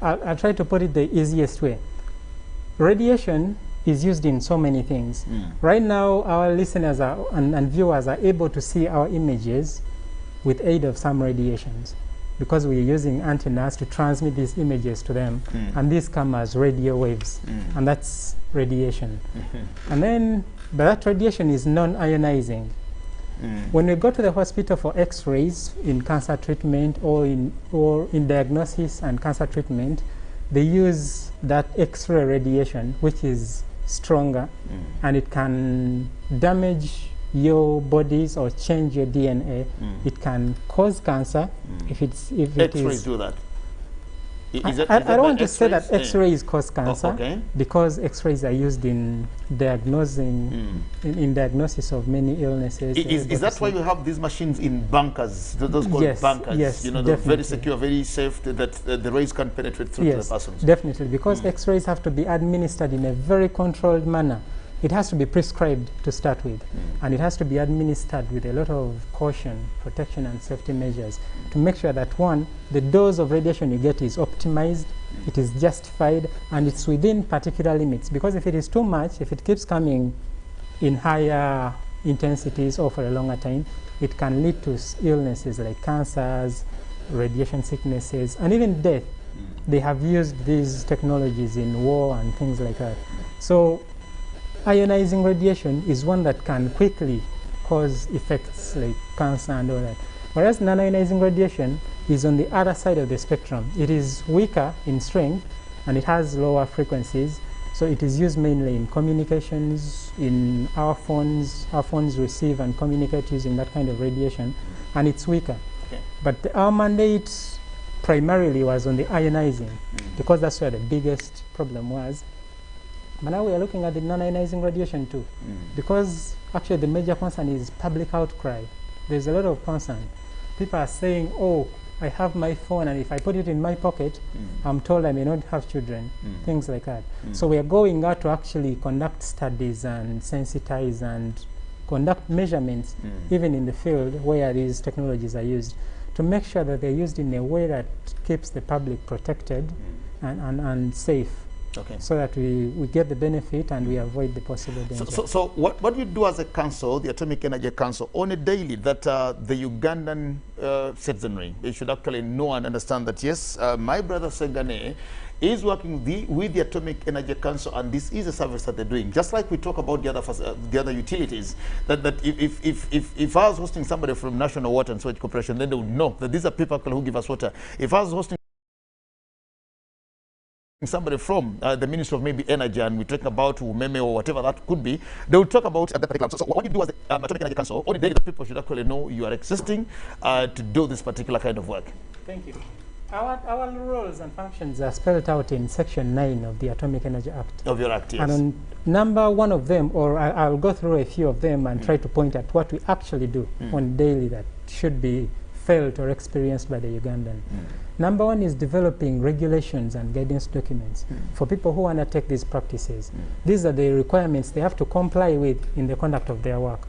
I'll try to put it the easiest way. Radiation is used in so many things. Right now, our listeners and viewers are able to see our images with aid of some radiations, because we're using antennas to transmit these images to them, and these come as radio waves, and that's radiation. And then, but that radiation is non-ionizing. When we go to the hospital for X-rays in cancer treatment or in diagnosis and cancer treatment, they use that X-ray radiation, which is stronger, and it can damage your bodies or change your DNA. It can cause cancer if it is. X-rays do that. I don't want to say that X-rays cause cancer, because X-rays are used in diagnosing, in diagnosis of many illnesses. Is that why you have these machines in bunkers? Those called bunkers. Yes, you know, they're very secure, very safe, that the rays can penetrate through to the persons. Definitely, because X-rays have to be administered in a very controlled manner. It has to be prescribed to start with, and it has to be administered with a lot of caution, protection, and safety measures to make sure that, one, the dose of radiation you get is optimized, it is justified, and it's within particular limits. Because if it is too much, if it keeps coming in higher intensities or for a longer time, it can lead to illnesses like cancers, radiation sicknesses, and even death. They have used these technologies in war and things like that. So ionizing radiation is one that can quickly cause effects like cancer and all that. Whereas non-ionizing radiation is on the other side of the spectrum. It is weaker in strength, and it has lower frequencies. So it is used mainly in communications, in our phones. Our phones receive and communicate using that kind of radiation, and it's weaker. But our mandate primarily was on the ionizing, because that's where the biggest problem was. But now we are looking at the non-ionizing radiation too, because actually the major concern is public outcry. There's a lot of concern. People are saying, oh, I have my phone, and if I put it in my pocket, I'm told I may not have children, things like that. So we are going out to actually conduct studies and sensitize and conduct measurements, even in the field where these technologies are used, to make sure that they're used in a way that keeps the public protected and safe. So that we get the benefit and we avoid the possible danger. So what do you do as a council, the Atomic Energy Council, on a daily, that the Ugandan citizenry, they should actually know and understand that, yes, my brother Segane is working with the Atomic Energy Council, and this is a service that they're doing. Just like we talk about the other utilities, that if I was hosting somebody from National Water and Sewage Corporation, then they would know that these are people who give us water. If I was hosting somebody from the Ministry of maybe Energy, and we talk about Umeme or whatever that could be, they will talk about that particular. So what you do as the Atomic Energy Council, on the day that people should actually know you are existing to do this particular kind of work. Thank you. Our roles and functions are spelled out in Section 9 of the Atomic Energy Act. Of your Act, yes. And on number one of them, or I'll go through a few of them and try to point at what we actually do on daily that should be felt or experienced by the Ugandan. Number one is developing regulations and guidance documents for people who undertake these practices. These are the requirements they have to comply with in the conduct of their work.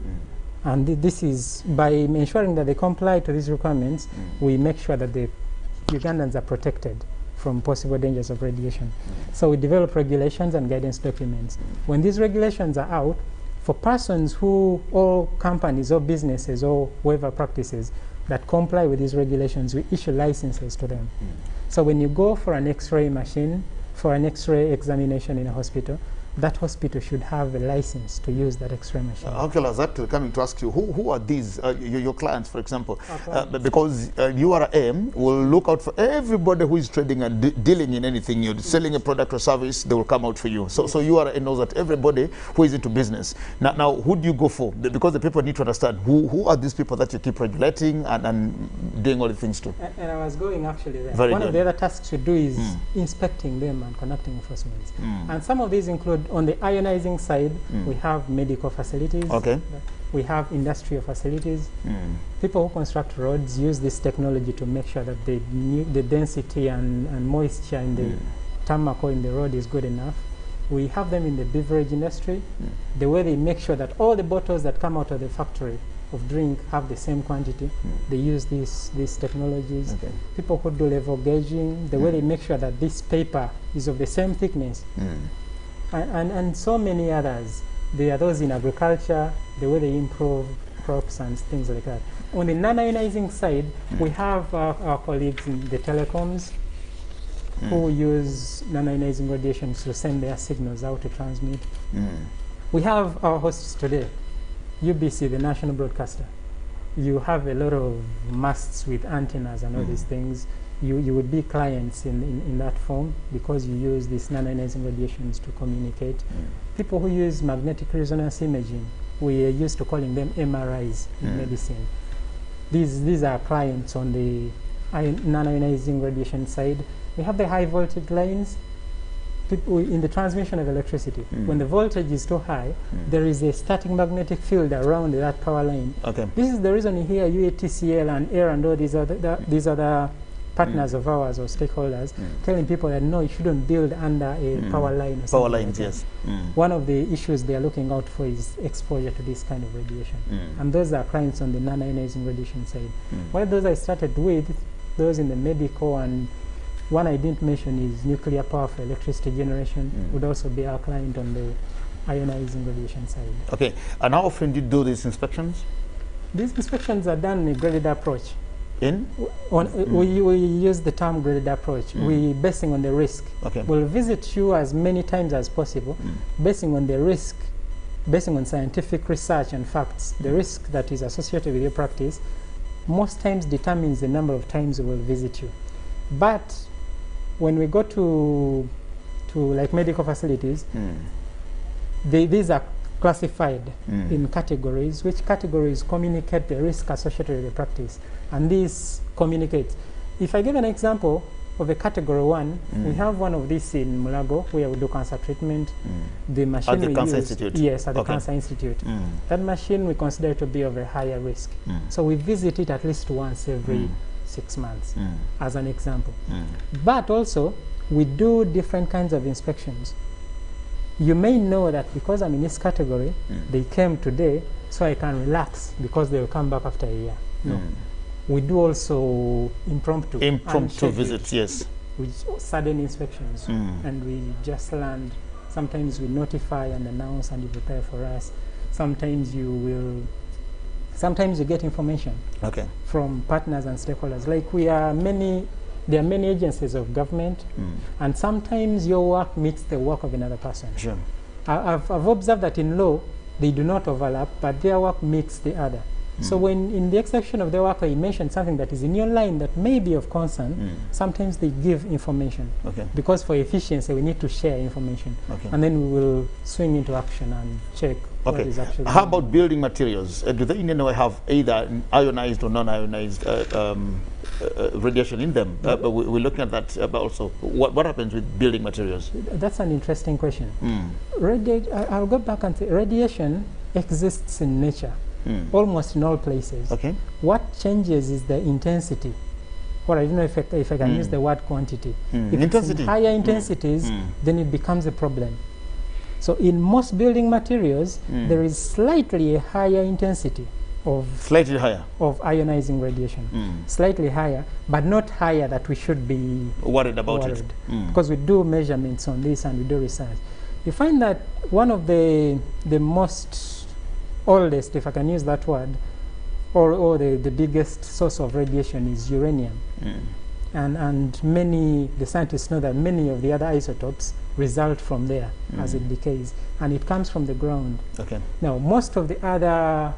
And this is by ensuring that they comply to these requirements, we make sure that the Ugandans are protected from possible dangers of radiation. So we develop regulations and guidance documents. When these regulations are out, for persons who, or companies or businesses or whoever practices that comply with these regulations, we issue licenses to them. So when you go for an X-ray machine, for an X-ray examination in a hospital, that hospital should have a license to use that X-ray machine. Okay, I was actually coming to ask you, who are these, your clients, for example? Because URM will look out for everybody who is trading and dealing in anything. You're selling a product or service, they will come out for you. So URM knows that everybody who is into business. Now who do you go for? Because the people need to understand, who are these people that you keep regulating and doing all the things to? And I was going actually there. Very One good. of the other tasks we do is inspecting them and conducting enforcement. And some of these include, on the ionizing side, we have medical facilities. We have industrial facilities. People who construct roads use this technology to make sure that the density and moisture in the tarmac or in the road is good enough. We have them in the beverage industry. The way they make sure that all the bottles that come out of the factory of drink have the same quantity. They use these technologies. Okay. People who do level gauging, the way they make sure that this paper is of the same thickness, and so many others. There are those in agriculture, the way they improve crops and things like that. On the non-ionizing side, we have our colleagues in the telecoms who use non-ionizing radiations to send their signals out to transmit. We have our hosts today, UBC, the national broadcaster. You have a lot of masts with antennas and all these things. You would be clients in that form because you use these non-ionizing radiations to communicate. People who use magnetic resonance imaging, we are used to calling them MRIs in medicine. These are clients on the non-ionizing radiation side. We have the high voltage lines. People in the transmission of electricity, when the voltage is too high, there is a static magnetic field around that power line. Okay. This is the reason you hear UATCL and AIR and all these other partners of ours or stakeholders telling people that no, you shouldn't build under a power line. Or Power like lines, that. yes. One of the issues they are looking out for is exposure to this kind of radiation. And those are clients on the non-ionizing radiation side. One of those I started with, those in the medical, and one I didn't mention is nuclear power for electricity generation, would also be our client on the ionizing radiation side. Okay. And how often do you do these inspections? These inspections are done in a graded approach. We We use the term graded approach. We basing on the risk. Okay. We'll visit you as many times as possible, basing on the risk, basing on scientific research and facts. The risk that is associated with your practice most times determines the number of times we will visit you. But when we go to like medical facilities, these are classified in categories, which categories communicate the risk associated with the practice. And these communicate. If I give an example of a category 1, we have one of these in Mulago where we do cancer treatment. The machine At the we Cancer use, Institute? Yes, at the Okay. Cancer Institute. That machine we consider to be of a higher risk. So we visit it at least once every 6 months, as an example. But also, we do different kinds of inspections. You may know that because I'm in this category, they came today, so I can relax because they will come back after a year. No. We do also impromptu Impromptu visits, yes. with sudden inspections, and we just land. Sometimes we notify and announce and you prepare for us. Sometimes you get information Okay. from partners and stakeholders. Like there are many agencies of government, and sometimes your work meets the work of another person. Sure. I've observed that in law, they do not overlap, but their work meets the other. So when in the execution of their work, you mention something that is in your line that may be of concern, sometimes they give information. Okay. Because for efficiency, we need to share information. Okay. And then we will swing into action and check what Okay. is actually How going on. about building materials? Do they in any way have either ionized or non-ionized radiation in them? But we're looking at that also. What happens with building materials? That's an interesting question. I'll go back and say radiation exists in nature, almost in all places. Okay. What changes is the intensity. Well, I don't know if I can use the word quantity. If it's Intensity. in higher intensities, then it becomes a problem. So in most building materials, there is slightly a higher intensity of Slightly higher. ionizing radiation. Slightly higher, but not higher that we should be Worried about worried. it. Because we do measurements on this and we do research. You find that one of the most oldest, if I can use that word, or the biggest source of radiation is uranium. And the scientists know that many of the other isotopes result from there as it decays, and it comes from the ground. Okay. Now, most of the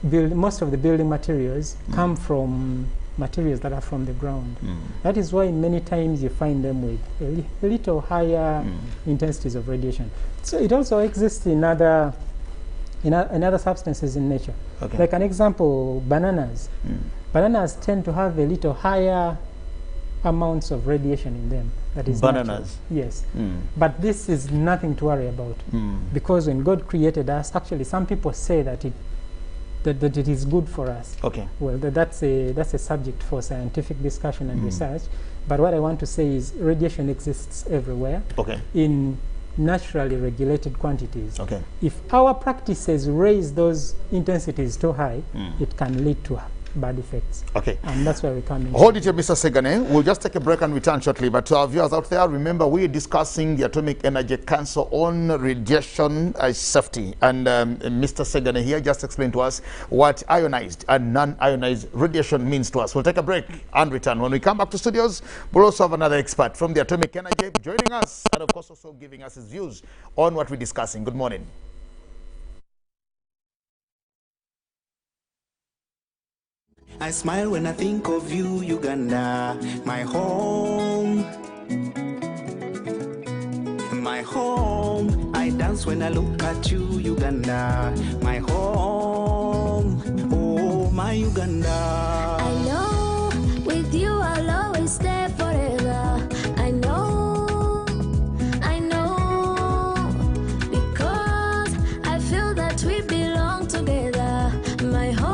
building materials come from materials that are from the ground. That is why many times you find them with a little higher intensities of radiation. So it also exists in other substances in nature. Okay. Like an example, bananas. Bananas tend to have a little higher amounts of radiation in them. That is Bananas. natural. Yes. But this is nothing to worry about, because when God created us, actually some people say that it is good for us. Okay. Well, that's a subject for scientific discussion and research. But what I want to say is radiation exists everywhere. Okay. In naturally regulated quantities. Okay. If our practices raise those intensities too high, it can lead to bad effects. Okay. And that's where we come in. Hold it here, Mr. Segane. We'll just take a break and return shortly. But to our viewers out there, remember we're discussing the Atomic Energy Council on radiation safety. And Mr. Segane here just explained to us what ionized and non-ionized radiation means to us. We'll take a break and return. When we come back to studios, we'll also have another expert from the Atomic Energy joining us and, of course, also giving us his views on what we're discussing. Good morning. I smile when I think of you, Uganda, my home. My home. I dance when I look at you, Uganda, my home. Oh, my Uganda. I know with you I'll always stay forever. I know, because I feel that we belong together. My home.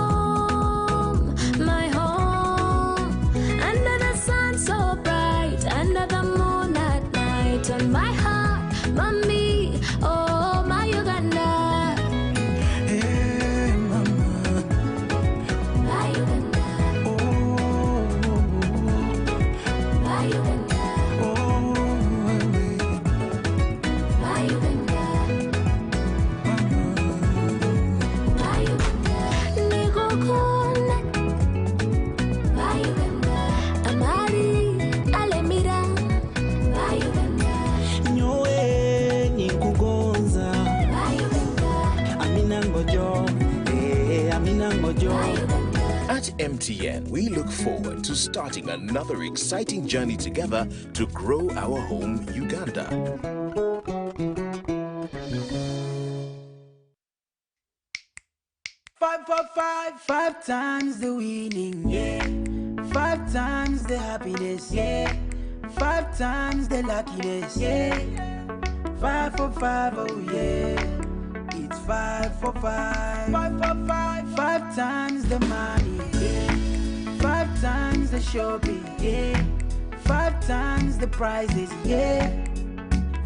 So bright under the moon at night on my heart, mommy, oh my Uganda. Hey, mama. My Uganda. Oh, my Uganda. oh, My Uganda. My Uganda. Nigokone. My Uganda. Amari. At MTN, we look forward to starting another exciting journey together to grow our home, Uganda. Five times the winning, yeah. 5 times the happiness, yeah. 5 times the luckiness, yeah. 5 for 5, oh yeah. It's 5 for 5. 5 for 5. 5 times the money, yeah. 5 times the shopping, yeah. 5 times the prizes, yeah.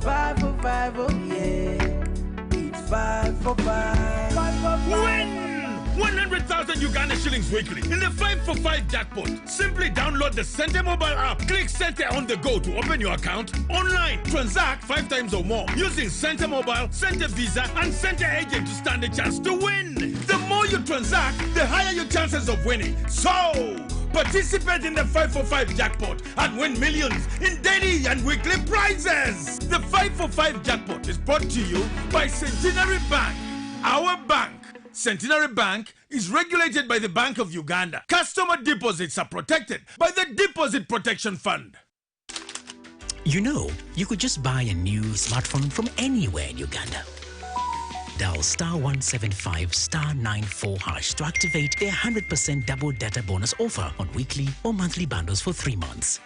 5 for 5, oh yeah. It's 5 for 5. 5 for 5. Win 100,000 Uganda shillings weekly in the 5 for 5 jackpot. Simply download the Sente mobile app. Click Sente on the go to open your account online. Transact 5 times or more using Sente mobile, Sente Visa, and Sente agent to stand a chance to win. The more you transact, the higher your chances of winning. So, participate in the 5 for 5 jackpot and win millions in daily and weekly prizes. The 5 for 5 jackpot is brought to you by Centenary Bank. Our bank. Centenary Bank is regulated by the Bank of Uganda. Customer deposits are protected by the Deposit Protection Fund. You know, you could just buy a new smartphone from anywhere in Uganda. Dial *175 *94 hash to activate their 100% double data bonus offer on weekly or monthly bundles for 3 months.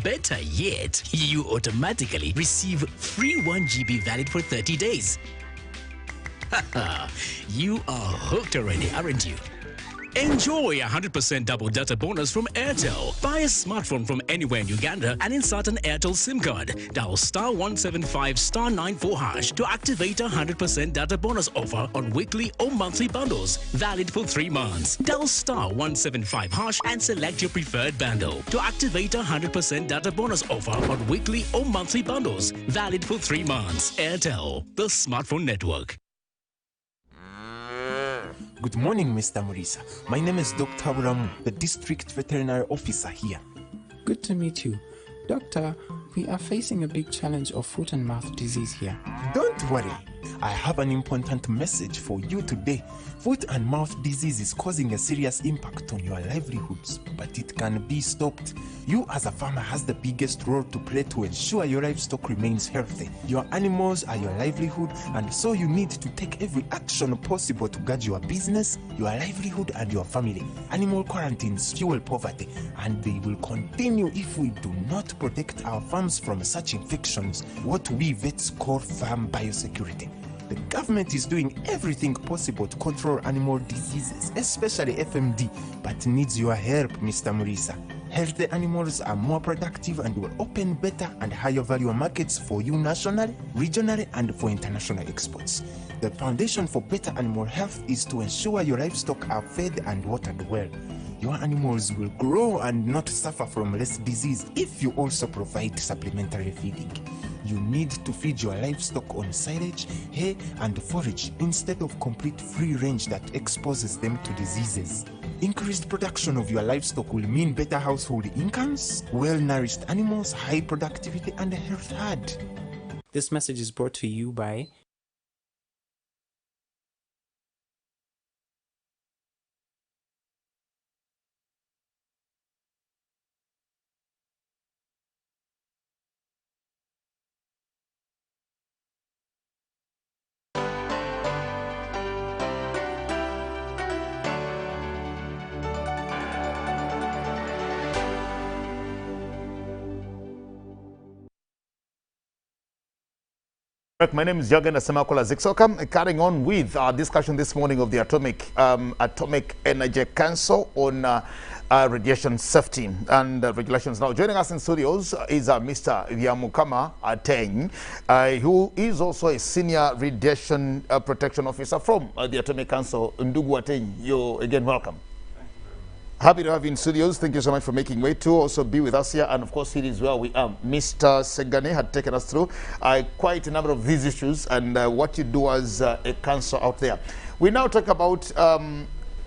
Better yet, you automatically receive free 1 GB valid for 30 days. You are hooked already, aren't you? Enjoy 100% double data bonus from Airtel. Buy a smartphone from anywhere in Uganda and insert an Airtel SIM card. Dial *175 *94 hash to activate a 100% data bonus offer on weekly or monthly bundles, valid for 3 months. Dial *175 hash and select your preferred bundle to activate a 100% data bonus offer on weekly or monthly bundles, valid for 3 months. Airtel, the smartphone network. Good morning, Mr. Murisa. My name is Dr. Buramu, the District Veterinary Officer here. Good to meet you. Doctor, we are facing a big challenge of foot and mouth disease here. Don't worry. I have an important message for you today. Foot and mouth disease is causing a serious impact on your livelihoods, but it can be stopped. You as a farmer has the biggest role to play to ensure your livestock remains healthy. Your animals are your livelihood, and so you need to take every action possible to guard your business, your livelihood, and your family. Animal quarantines fuel poverty, and they will continue if we do not protect our farms from such infections, what we vets call farm biosecurity. The government is doing everything possible to control animal diseases, especially FMD, but needs your help, Mr. Murisa. Healthy animals are more productive and will open better and higher value markets for you nationally, regionally, and for international exports. The foundation for better animal health is to ensure your livestock are fed and watered well. Your animals will grow and not suffer from less disease if you also provide supplementary feeding. You need to feed your livestock on silage, hay, and forage instead of complete free range that exposes them to diseases. Increased production of your livestock will mean better household incomes, well-nourished animals, high productivity, and a healthy herd. This message is brought to you by My name is Jürgen Asemakola Zixoka, carrying on with our discussion this morning of the Atomic Energy Council on radiation safety and regulations. Now, joining us in studios is Mr. Byamukama Ateng, who is also a senior radiation protection officer from the Atomic Council. Ndugu Ateng, you're again welcome. Happy to have you in studios. Thank you so much for making way to also be with us here. And of course, here is where we are. Mr. Segane had taken us through quite a number of these issues and what you do as a council out there. We now talk about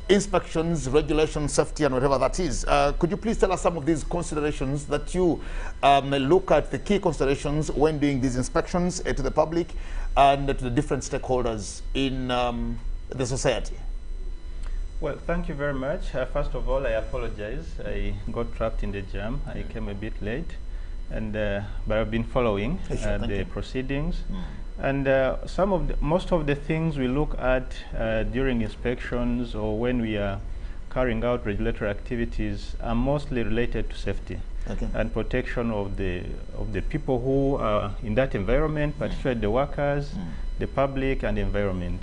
inspections, regulation, safety, and whatever that is. Could you please tell us some of these considerations that you look at, the key considerations when doing these inspections to the public and to the different stakeholders in the society? Well, thank you very much. First of all, I apologize. I got trapped in the jam. I came a bit late, and but I've been following the proceedings. And most of the things we look at during inspections or when we are carrying out regulatory activities are mostly related to safety and protection of the people who are in that environment, particularly the workers, the public, and the environment.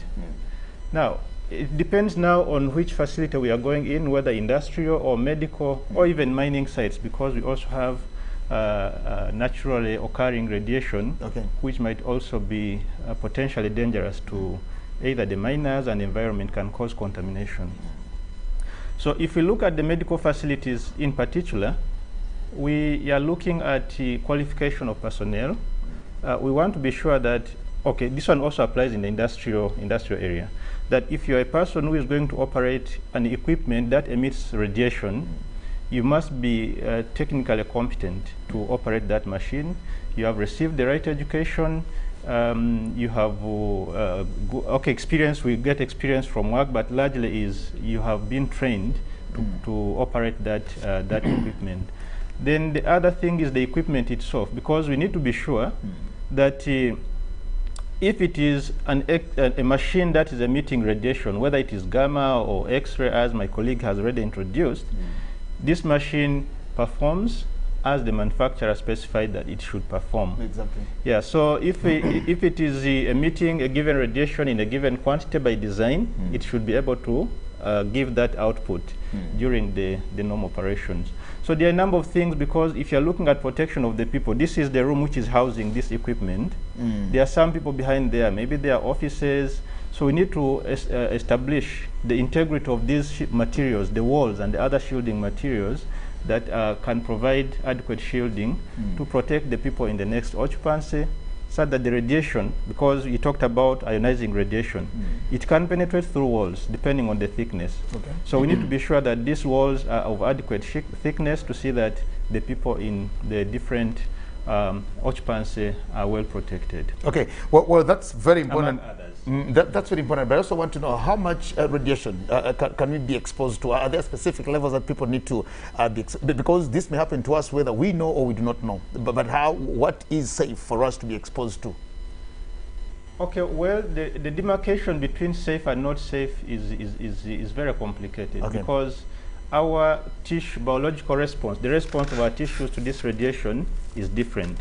Now, it depends now on which facility we are going in, whether industrial or medical or even mining sites, because we also have naturally occurring radiation, which might also be potentially dangerous to either the miners and the environment, can cause contamination. So if we look at the medical facilities in particular, we are looking at the qualification of personnel. We want to be sure that, okay, this one also applies in the industrial area, that if you're a person who is going to operate an equipment that emits radiation, you must be technically competent to operate that machine. You have received the right education. You have experience. We get experience from work, but largely is you have been trained to operate that that equipment. Then the other thing is the equipment itself, because we need to be sure that if it is a machine that is emitting radiation, whether it is gamma or X-ray, as my colleague has already introduced, this machine performs as the manufacturer specified that it should perform. Exactly. Yeah, so if it is emitting a given radiation in a given quantity by design, it should be able to give that output during the normal operations. So there are a number of things, because if you're looking at protection of the people, this is the room which is housing this equipment. There are some people behind there, maybe they are offices. So we need to establish the integrity of these materials, the walls and the other shielding materials that can provide adequate shielding to protect the people in the next occupancy, so that the radiation, because you talked about ionizing radiation, it can penetrate through walls depending on the thickness. So we need to be sure that these walls are of adequate thickness to see that the people in the different occupancy are well protected. Okay, well that's very important. That's very important, but I also want to know how much radiation can we be exposed to? Are there specific levels that people need to be because this may happen to us whether we know or we do not know, but what is safe for us to be exposed to? Okay, well, the demarcation between safe and not safe is very complicated, because our tissue biological response, the response of our tissues to this radiation is different.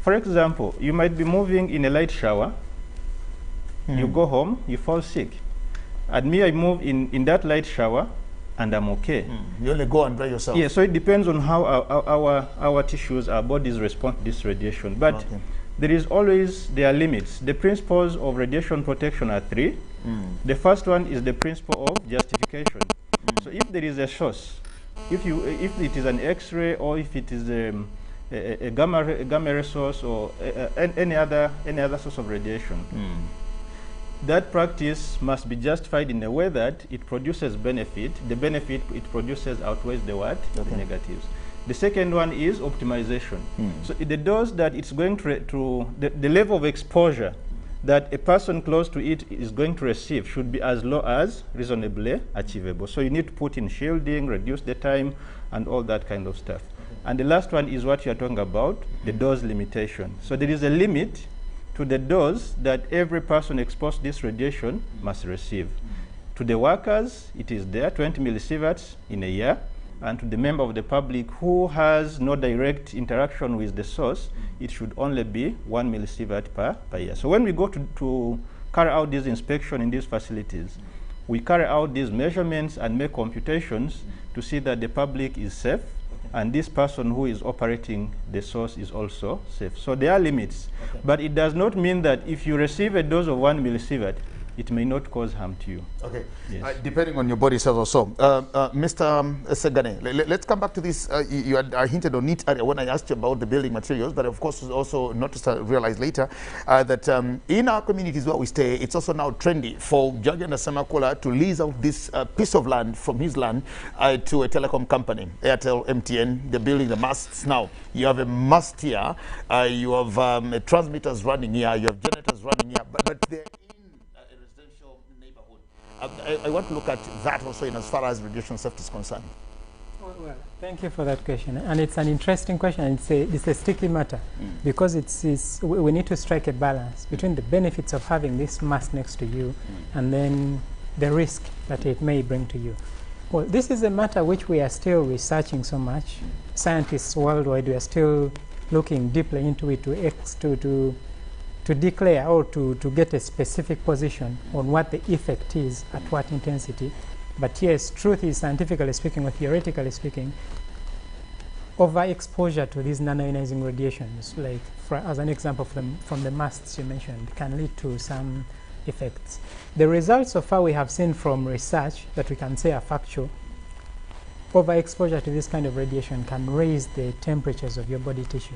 For example, you might be moving in a light shower, you go home, you fall sick. And me, I move in that light shower, and I'm okay. You only go and dry yourself. Yeah, so it depends on how our tissues, our bodies respond to this radiation. But there are limits. The principles of radiation protection are 3. The first one is the principle of justification. So if there is a source, if it is an X-ray or if it is a gamma ray source or any other source of radiation, that practice must be justified in a way that it produces benefit. The benefit it produces outweighs the what? The negatives. The second one is optimization. So the dose that it's going to the level of exposure that a person close to it is going to receive should be as low as reasonably achievable. So you need to put in shielding, reduce the time, and all that kind of stuff. And the last one is what you're talking about, the dose limitation. So there is a limit to the dose that every person exposed to this radiation must receive. To the workers, it is there, 20 millisieverts in a year. And to the member of the public who has no direct interaction with the source, it should only be 1 millisievert per year. So when we go to carry out this inspection in these facilities, we carry out these measurements and make computations to see that the public is safe, and this person who is operating the source is also safe. So there are limits, but it does not mean that if you receive a dose of 1 millisievert, it may not cause harm to you. Okay. Yes. Depending on your body cells also. Mr. Segane, let's come back to this. You had hinted on it when I asked you about the building materials, but of course also noticed, realized later that in our communities where we stay, it's also now trendy for Jagenda Semakola to lease out this piece of land from his land to a telecom company, Airtel, MTN. They're building the masts now. You have a mast here, you have transmitters running here, you have generators running here, but they're I want to look at that also in as far as radiation safety is concerned. Well, thank you for that question. And it's an interesting question. And it's a sticky matter because we need to strike a balance between the benefits of having this mast next to you and then the risk that it may bring to you. Well, this is a matter which we are still researching so much. Scientists worldwide, we are still looking deeply into it to declare or to get a specific position on what the effect is at what intensity. But yes, truth is, scientifically speaking or theoretically speaking, overexposure to these nanoionizing radiations, like as an example from the masts you mentioned, can lead to some effects. The results so far we have seen from research that we can say are factual. Overexposure to this kind of radiation can raise the temperatures of your body tissue,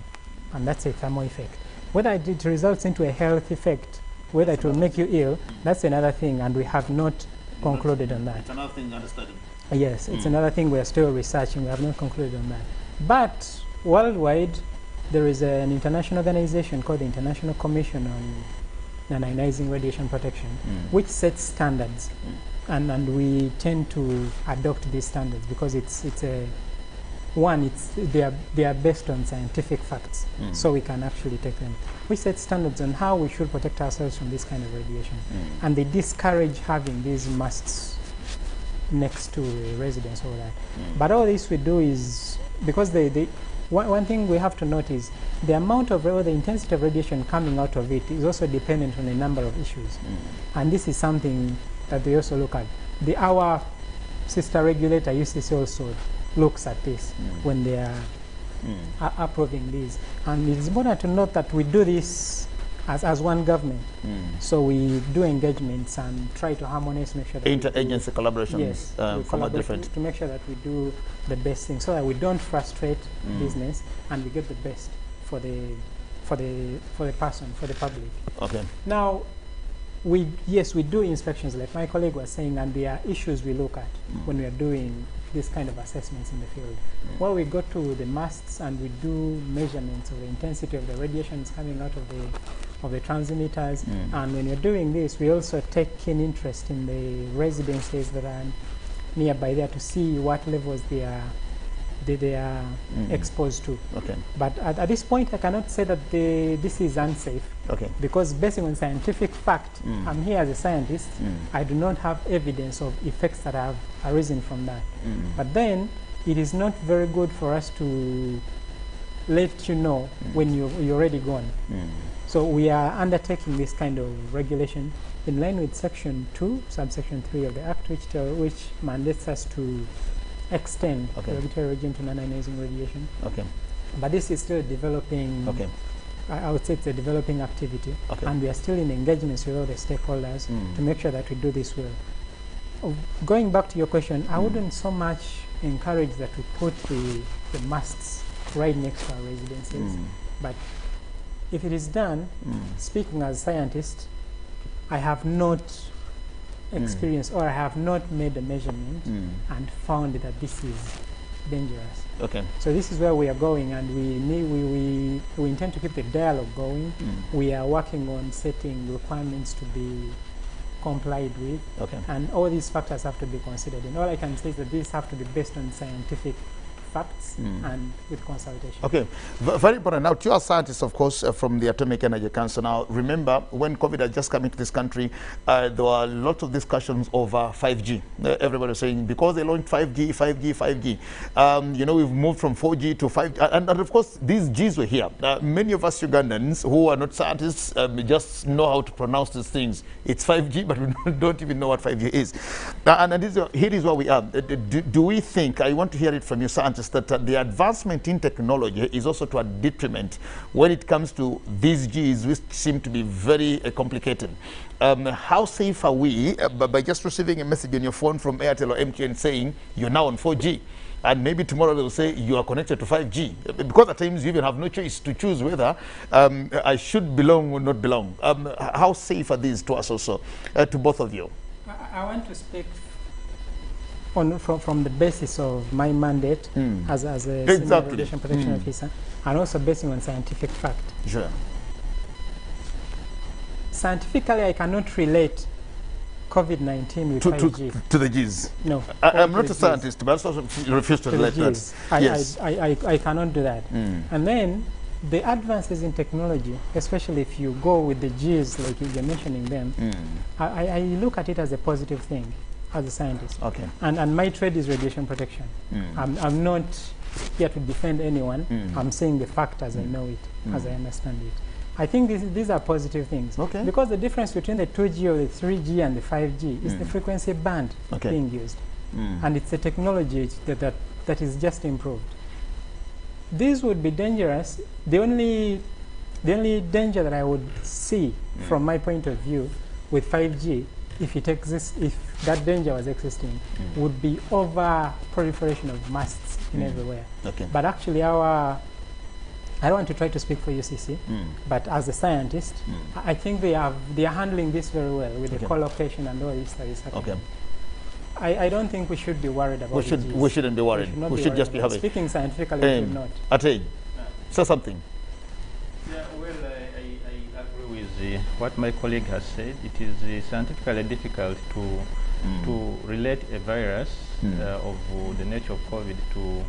and that's a thermal effect. Whether it results into a health effect, whether it will make you ill, that's another thing, and we have not concluded on that. It's another thing under study. Yes, it's another thing we are still researching. We have not concluded on that. But worldwide, there is an international organization called the International Commission on Non-Ionizing Radiation Protection, which sets standards, and we tend to adopt these standards because they are based on scientific facts, so we can actually take them. We set standards on how we should protect ourselves from this kind of radiation, and they discourage having these masts next to a residence or that. But all this we do is because one thing we have to note is the amount of the intensity of radiation coming out of it is also dependent on a number of issues, and this is something that they also look at. Our sister regulator, UCC, also looks at this when they are approving these. And it's important to note that we do this as one government. So we do engagements and try to harmonize, make sure that interagency collaborations. Yes, to make sure that we do the best thing so that we don't frustrate business and we get the best for the person, for the public. Okay. Now, we do inspections like my colleague was saying, and there are issues we look at when we are doing this kind of assessments in the field. Well, we go to the masts and we do measurements of the intensity of the radiations coming out of the transmitters. And when you're doing this, we also take keen interest in the residences that are nearby there to see what levels they are exposed to. Okay. But at this point, I cannot say that this is unsafe. Okay. Because based on scientific fact, I'm here as a scientist, I do not have evidence of effects that have arisen from that. But then, it is not very good for us to let you know when you're already gone. So we are undertaking this kind of regulation in line with Section 2, subsection 3 of the Act, which mandates us to extend the regulatory regime to non-ionizing radiation. Okay. But this is still developing. Okay. I would say it's a developing activity, Okay. and we are still in engagements with all the stakeholders to make sure that we do this well. Going back to your question, I wouldn't so much encourage that we put the masts right next to our residences, but if it is done, speaking as a scientist, I have not experienced or I have not made a measurement and found that this is dangerous. Okay. So this is where we are going, and we intend to keep the dialogue going. We are working on setting requirements to be complied with, and all these factors have to be considered. And all I can say is that these have to be based on scientific facts and with consultation. Okay, very important. Now, to your scientists, of course, from the Atomic Energy Council. Now, remember, when COVID had just come into this country, there were a lot of discussions over 5G. Everybody was saying, because they launched 5G, you know, we've moved from 4G to 5G. And of course, these Gs were here. Many of us Ugandans who are not scientists just know how to pronounce these things. It's 5G, but we don't even know what 5G is. And here is where we are. Do we think, I want to hear it from you, scientists, that the advancement in technology is also to a detriment when it comes to these Gs, which seem to be very complicated. How safe are we by just receiving a message on your phone from Airtel or MTN saying you're now on 4G, and maybe tomorrow they'll say you are connected to 5G? Because at times you even have no choice to choose whether I should belong or not belong. How safe are these to us also, to both of you? I want to speak from the basis of my mandate as a senior radiation protection officer, and also basing on scientific fact. Sure. Scientifically, I cannot relate COVID-19 with 5G. To the Gs? No. I'm not a scientist, but I also refuse to relate that. Yes. I cannot do that. And then the advances in technology, especially if you go with the Gs like you're mentioning them, I look at it as a positive thing as a scientist. Okay. And my trade is radiation protection. I'm not here to defend anyone. I'm saying the fact as I know it, as I understand it. I think these are positive things. Okay. Because the difference between the 2G or the 3G and the 5G is the frequency band being used. And it's a technology that is just improved. These would be dangerous. The only danger that I would see from my point of view with 5G, if it exists, if that danger was existing, would be over proliferation of masts in everywhere. Okay. But actually I don't want to try to speak for UCC, but as a scientist, I think they are handling this very well with the co-location and all this that is happening. Okay. I don't think we should be worried about it. We shouldn't be worried. We should just be happy. Speaking scientifically, we should not. Atej, say something. Yeah, well, I agree with what my colleague has said. It is scientifically difficult to relate a virus of the nature of COVID to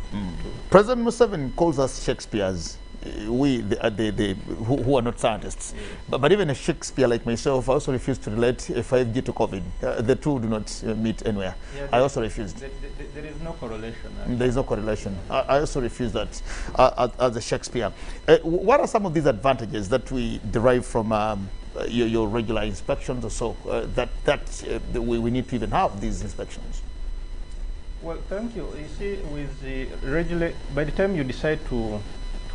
President Museveni calls us Shakespeare's. Who are not scientists. But even a Shakespeare like myself, I also refuse to relate 5G to COVID. The two do not meet anywhere. Yeah, I also refused. There is no correlation. There is no correlation. I also refuse that as a Shakespeare. What are some of these advantages that we derive from your regular inspections or so, that we need to even have these inspections? Well, thank you. You see, with the by the time you decide to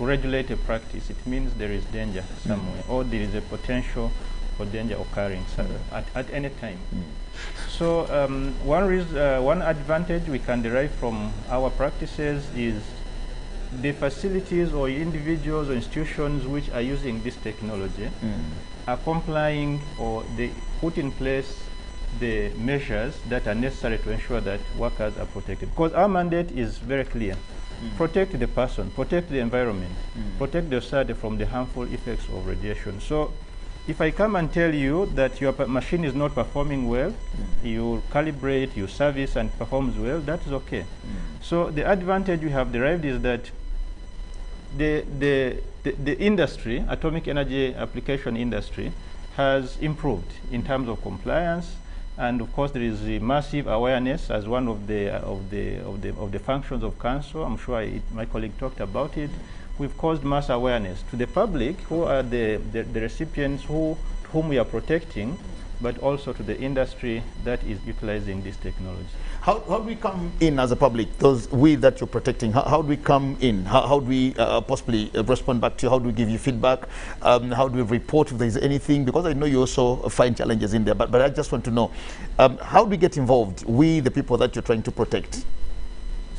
regulate a practice, it means there is danger somewhere, or there is a potential for danger occurring at any time. So one advantage we can derive from our practices is the facilities or individuals or institutions which are using this technology are complying, or they put in place the measures that are necessary to ensure that workers are protected. Because our mandate is very clear. Protect the person, protect the environment, protect the society from the harmful effects of radiation. So if I come and tell you that your machine is not performing well, you calibrate, you service and performs well, that is okay. So the advantage we have derived is that the industry, atomic energy application industry, has improved in terms of compliance. And of course, there is a massive awareness as one of the functions of council. I'm sure my colleague talked about it. we've caused mass awareness to the public, who are the recipients to whom we are protecting, but also to the industry that is utilizing this technology. How do we come in as a public, those we that you're protecting? How do we come in? How do we possibly respond back to you? How do we give you feedback? How do we report if there's anything? Because I know you also find challenges in there, but I just want to know, how do we get involved, we the people that you're trying to protect?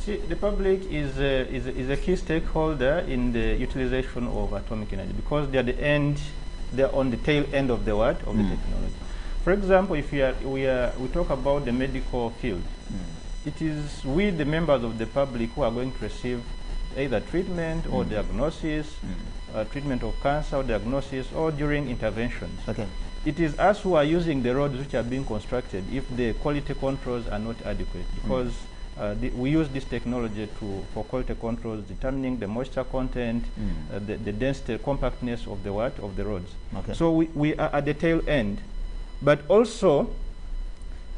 See, the public is a key stakeholder in the utilization of atomic energy, because they're on the tail end of the the technology. For example, if we talk about the medical field, it is we, the members of the public, who are going to receive either treatment or diagnosis, treatment of cancer or diagnosis, or during interventions. Okay. It is us who are using the roads which are being constructed if the quality controls are not adequate, because we use this technology for quality controls, determining the moisture content, the density, compactness of the roads. Okay. So we are at the tail end. But also,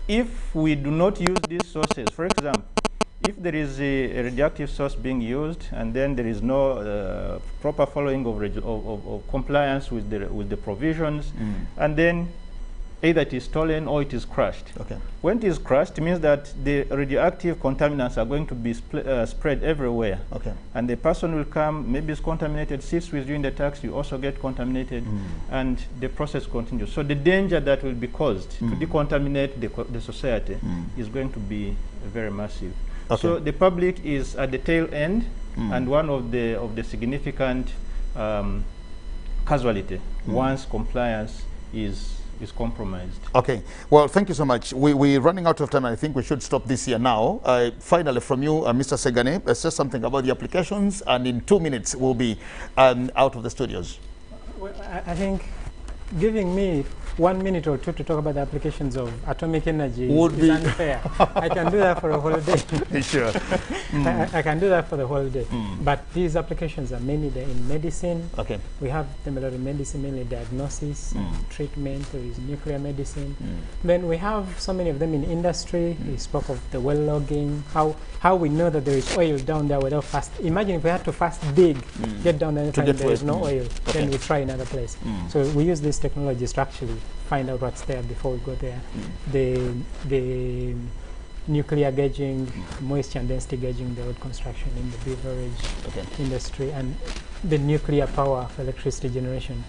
if we do not use these sources, for example, if there is a radioactive source being used and then there is no proper following of compliance with the provisions, and then either it is stolen or it is crushed. Okay. When it is crushed, it means that the radioactive contaminants are going to be spread everywhere. Okay. And the person will come, maybe is contaminated, sits with you in the taxi, you also get contaminated, and the process continues. So the danger that will be caused to decontaminate the society is going to be very massive. Okay. So the public is at the tail end, and one of the significant casualty once compliance is compromised. Okay. Well, thank you so much. We're running out of time, and I think we should stop this here now. Finally, from you, Mr. Segane, say something about the applications, and in 2 minutes, we'll be out of the studios. Well, I think giving me 1 minute or two to talk about the applications of atomic energy is unfair. I can do that for a whole day. Sure. I can do that for the whole day. But these applications are mainly there in medicine. Okay. We have them a lot in medicine, mainly diagnosis, treatment. There is nuclear medicine. Then we have so many of them in industry. We spoke of the well logging, how we know that there is oil down there without fast. Imagine if we had to fast dig, get down there and find there is no oil, then we try another place. So we use these technologies to actually find out what's there before we go there. The nuclear gauging, moisture and density gauging, the road construction in the beverage industry, and the nuclear power for electricity generation.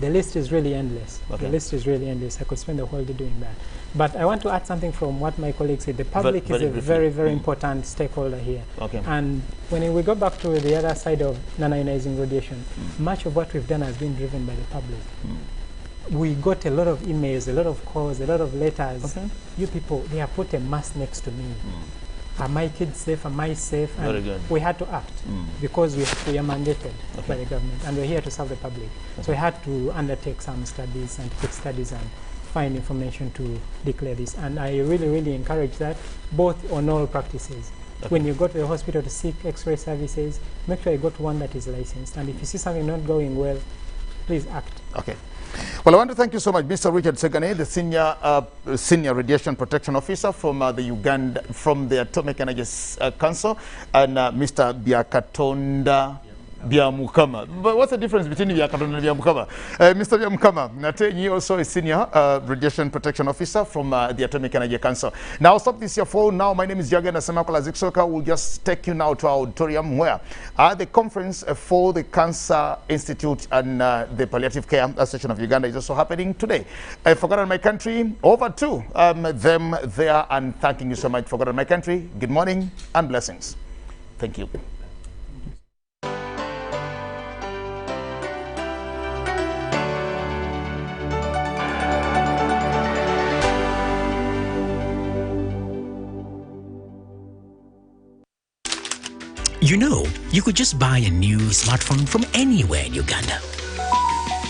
The list is really endless. The list is really endless. I could spend the whole day doing that. But I want to add something from what my colleague said. The public is a very, very important stakeholder here. Okay. And when we go back to the other side of non-ionizing radiation, much of what we've done has been driven by the public. We got a lot of emails, a lot of calls, a lot of letters. Okay. You people, they have put a mask next to me. Are my kids safe? Am I safe? And very good. We had to act because we are mandated by the government, and we're here to serve the public. So we had to undertake some studies, scientific studies, and find information to declare this. And I really, really encourage that, both on all practices. When you go to the hospital to seek X-ray services, make sure you go to one that is licensed. And if you see something not going well, please act. Okay. Well, I want to thank you so much, Mr. Richard Segane, the senior radiation protection officer from the Atomic Energy Council, and Mr. Byakatonda Byamukama. But what's the difference between Byakatonda and Byamukama? Mr. Byamukama, Natenyi, also a senior radiation protection officer from the Atomic Energy Council. Now, stop this here for now. My name is Jagan Asemakola Ziksoka. We'll just take you now to our auditorium where the conference for the Cancer Institute and the Palliative Care Association of Uganda is also happening today. For God and My Country, over to them there, and thanking you so much for God and My Country. Good morning and blessings. Thank you. You know, you could just buy a new smartphone from anywhere in Uganda.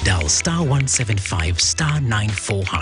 Dial *175 *94#.